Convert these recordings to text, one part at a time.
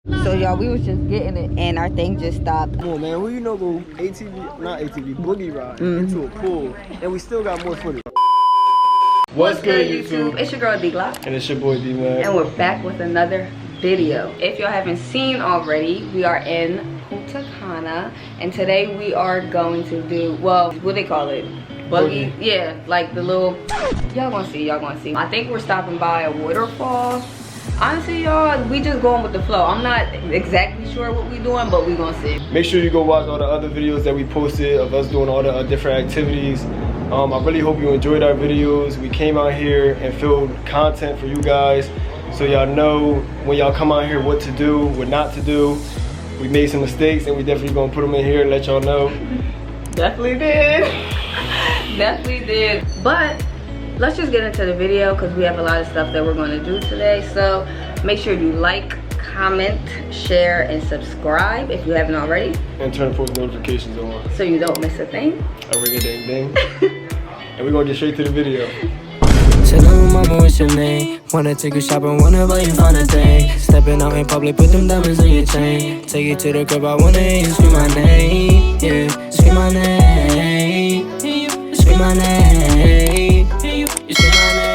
So y'all, we was just getting it and our thing just stopped. Come on, man. Who you know go boogie ride into a pool, and we still got more footage. What's good, YouTube? It's your girl Dglocc. And it's your boy Dmack. And we're back with another video. If y'all haven't seen already, we are in Punta Cana, and today we are going to do, well, what they call it? Buggy? Yeah, like the little, y'all gonna see. I think we're stopping by a waterfall. Honestly, y'all, we just going with the flow. I'm not exactly sure what we doing, but we gonna see. Make sure you go watch all the other videos that we posted of us doing all the different activities. I really hope you enjoyed our videos. We came out here and filmed content for you guys, so y'all know when y'all come out here what to do, what not to do. We made some mistakes, and we definitely gonna put them in here and let y'all know. Definitely did. Definitely did. But let's just get into the video because we have a lot of stuff that we're going to do today. So make sure you like, comment, share, and subscribe if you haven't already. And turn post notifications on so you don't miss a thing. A ring a ding ding. And we're going to get straight to the video. Tell them mama what's your name. Wanna take you shopping, wanna buy you fun thing. Stepping out in public, put them diamonds on your chain. Take you to the crib, I wanna hear you scream my name. Yeah, scream my name. Scream my name. You scream my name.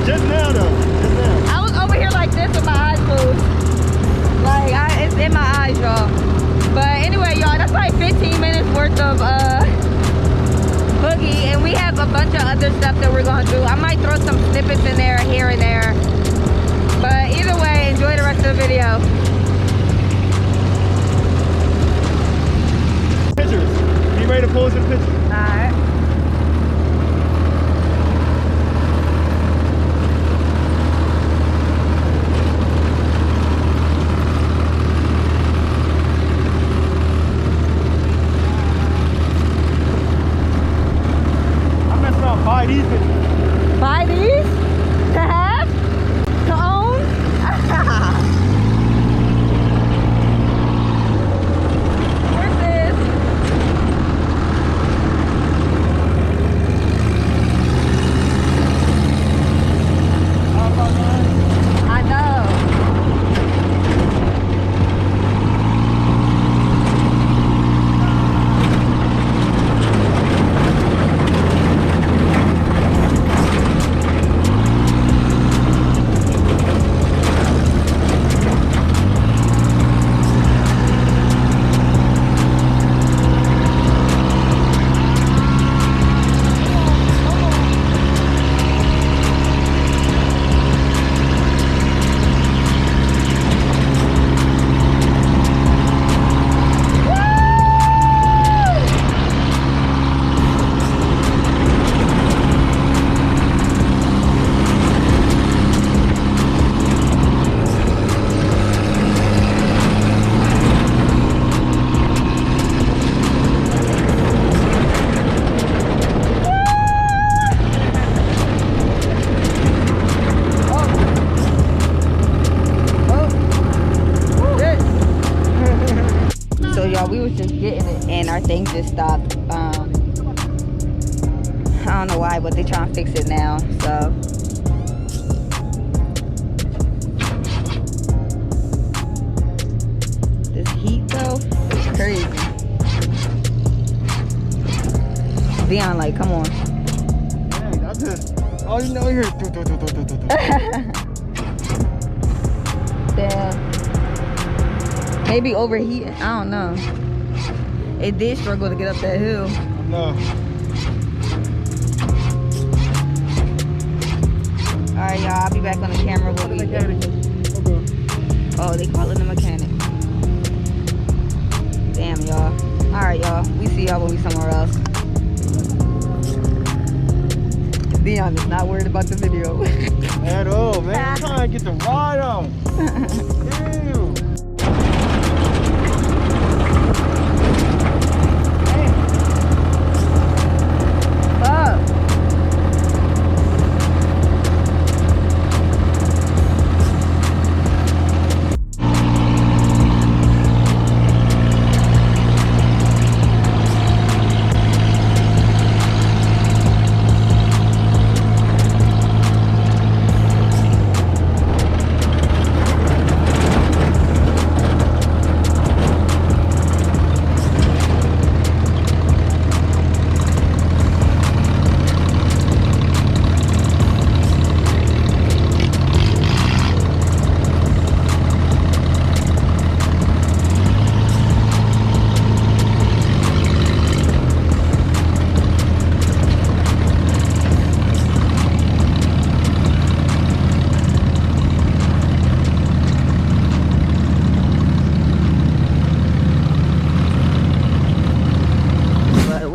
Just now though. Just now. I was over here like this with my eyes closed. Like, it's in my eyes, y'all. But anyway, y'all, that's like 15 minutes worth of boogie. And we have a bunch of other stuff that we're going to do. I might throw some snippets in there, here and there. But either way, enjoy the rest of the video. Pictures. Be ready to pose for the pictures. Alright. I'm messing around. Buy these pictures. Buy these to have, to own. Horses. I know. We was just getting it and our thing just stopped. I don't know why, but they trying to fix it now. So this heat though is crazy. Dion, like, come on. Dang, I just, all you know here. Damn. Maybe overheating. I don't know. It did struggle to get up that hill. No. Alright, y'all. I'll be back on the camera when we Oh, they calling the mechanic. Damn, y'all. Alright, y'all. We see y'all when we somewhere else. Dion is not worried about the video. At all, man. I'm trying to get the ride on. Damn.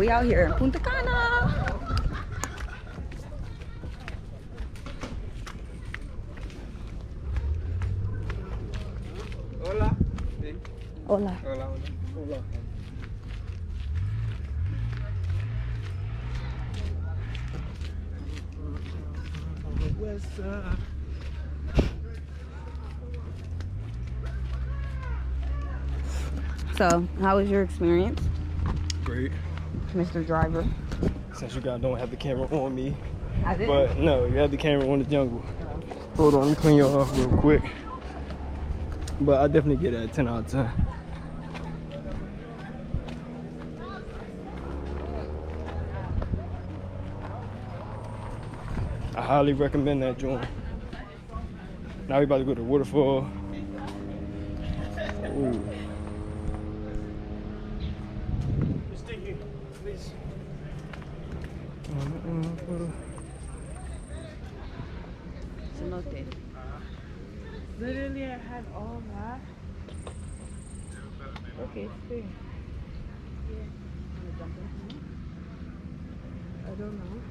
Out here in Punta Cana. Hola. Hola. Hola. Hola. So, how was your experience, Great. Mr. Driver? Since you guys don't have the camera on me. I did. But no, you have the camera on the jungle. Hold on, let me clean you off real quick. But I definitely get that 10 out of 10. I highly recommend that joint. Now we about to go to Waterfall. Ooh. Stay here, please. Cenotes. Literally, I had all that. Okay, stay. I don't know.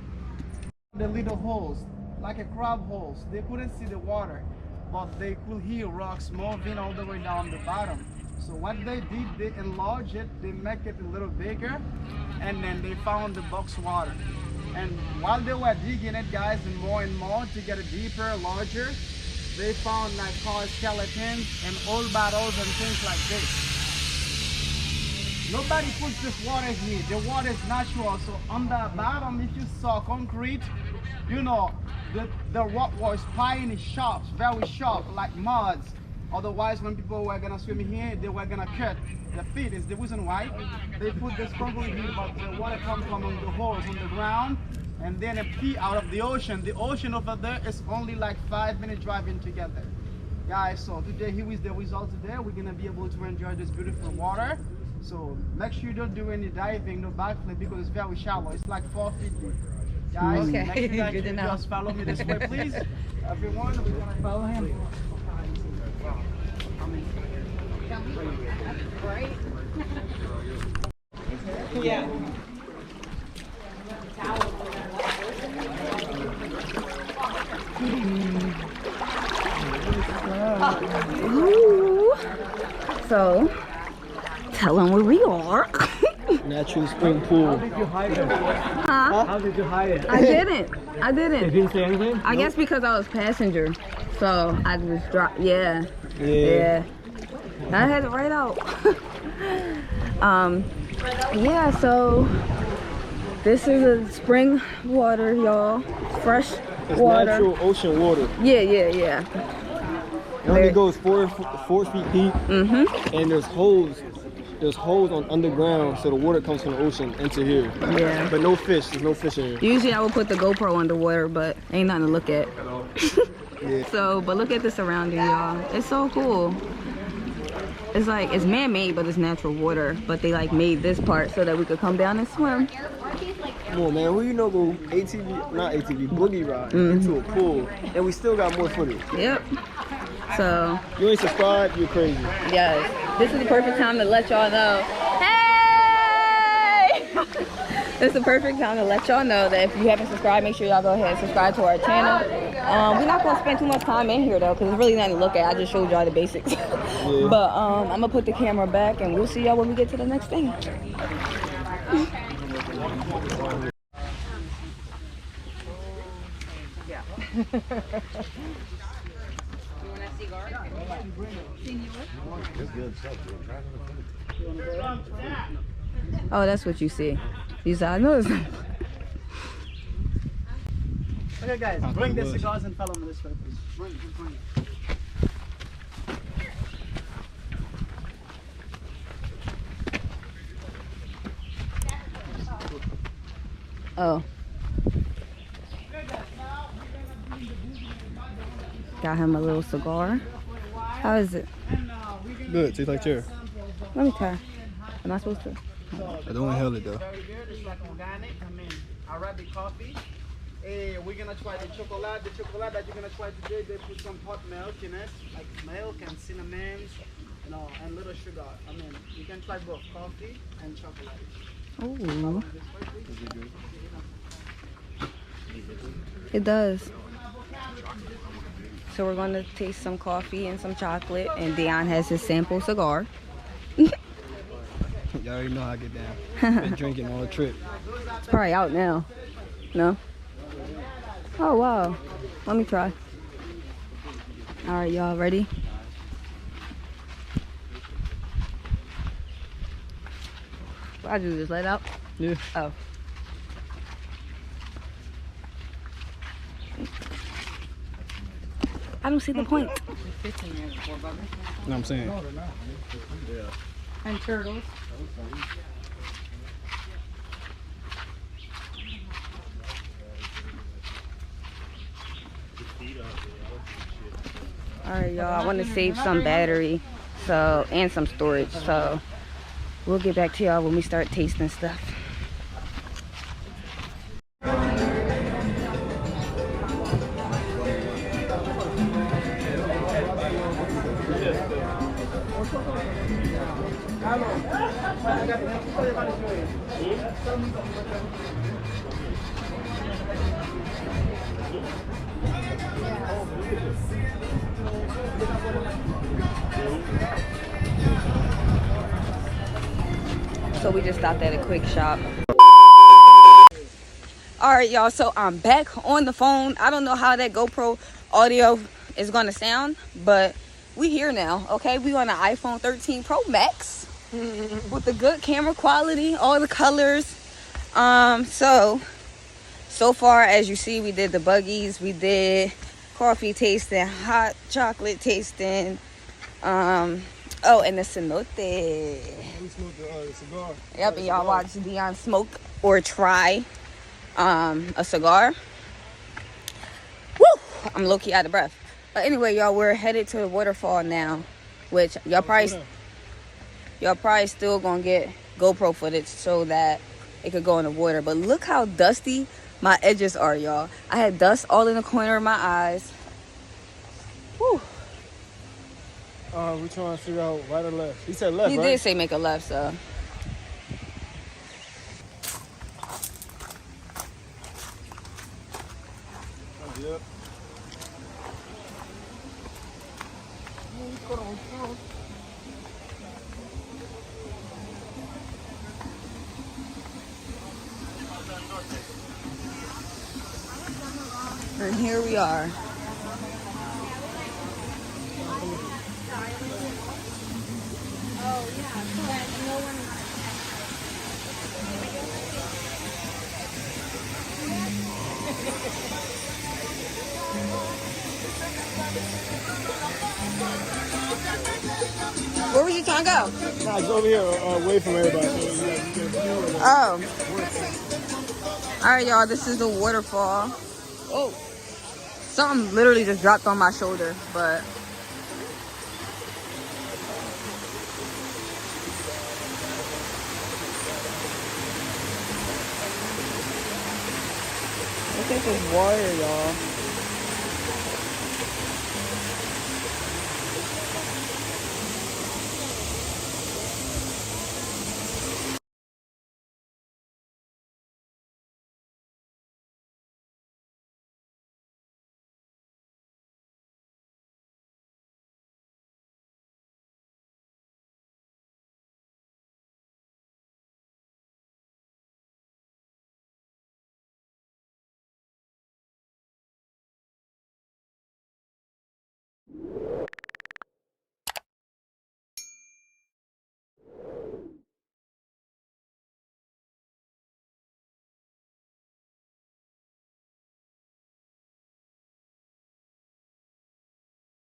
The little holes, like a crab holes. They couldn't see the water, but they could hear rocks moving all the way down the bottom. So what they did, they enlarge it, they make it a little bigger, and then they found the box water. And while they were digging it, guys, and more to get it deeper, larger, they found like car skeletons and old bottles and things like this. Nobody puts this water here. The water is natural. So on the bottom, if you saw concrete, you know, the rock was tiny, sharp, very sharp, like muds. Otherwise, when people were gonna swim here, they were gonna cut the feet. Is the reason why they put this concrete here, but the water comes from the holes on the ground, and then it pee out of the ocean. The ocean over there is only like 5-minute driving together. Guys, so today here is the result today. We're gonna be able to enjoy this beautiful water. So make sure you don't do any diving, no backflip, because it's very shallow. It's like 4 feet deep. Guys, Okay. make sure that Good you to know. just follow me this way, please. Everyone, we're gonna follow him. Right? Yeah. Ooh. So, tell them where we are. Natural spring pool. Huh? How did you hide it? I didn't. They didn't say anything? I guess because I was passenger, so I just dropped. Yeah. Yeah. I had it right out. Yeah. So this is a spring water, y'all. Fresh It's water. natural ocean water. Yeah. It only goes 4 feet deep, and there's holes on underground, so the water comes from the ocean into here. Yeah. But no fish. There's no fish in here. Usually I would put the GoPro underwater, but ain't nothing to look at. Yeah. So, but look at the surrounding, y'all. It's so cool. It's like, it's man-made, but it's natural water. But they like made this part so that we could come down and swim. Come on, man. Who you know go boogie ride into a pool, and we still got more footage. Yep. So, You ain't subscribed, you're crazy. yes, this is the perfect time to let y'all know. Hey! This is the perfect time to let y'all know that if you haven't subscribed, make sure y'all go ahead and subscribe to our channel. We're not gonna spend too much time in here though, because there's really nothing to look at. I just showed y'all the basics. Yeah. But I'm gonna put the camera back, and we'll see y'all when we get to the next thing. Oh, that's what you see. You said, I know it's Okay, guys, bring the cigars and follow me this way, please. Bring. Oh. Got him a little cigar. How is it? Good. Tastes like cherry. Let me try. Am I supposed to? I don't inhale it though. Very good. It's like organic. Arabic coffee. We're gonna try the chocolate. The chocolate that you're gonna try today, they put some hot milk in it, like milk and cinnamon, and little sugar. You can try both coffee and chocolate. Ooh. This way, please. It does. So we're going to taste some coffee and some chocolate, and Dion has his sample cigar. Y'all already know how I get down. Been drinking all trip. It's probably out now. No? Oh, wow. Let me try. All right, y'all ready? What I do, just let it out? Yeah. Oh. I don't see the point. You know what I'm saying? And turtles. All right, y'all. I want to save some battery, so, and some storage. So we'll get back to y'all when we start tasting stuff. So we just stopped at a quick shop. All right, y'all, so I'm back on the phone. I don't know how that GoPro audio is gonna sound, but we here now, okay? We on an iPhone 13 Pro Max with the good camera quality, all the colors. So far, as you see, we did the buggies, we did coffee tasting, hot chocolate tasting, oh, and the cenote. We smoked the cigar. Yep, and y'all watch Dion smoke or try a cigar. Woo! I'm low-key out of breath. But anyway, y'all, we're headed to the waterfall now, which y'all probably still gonna get GoPro footage so that it could go in the water. But look how dusty my edges are, y'all. I had dust all in the corner of my eyes. Woo! We're trying to figure out right or left. He said left, He right? did say make a left, so. Yep. And here we are. Where were you trying to go? Nah, it's over here, away from everybody. Oh. Alright, y'all, this is the waterfall. Oh. Something literally just dropped on my shoulder, but look at this water, y'all.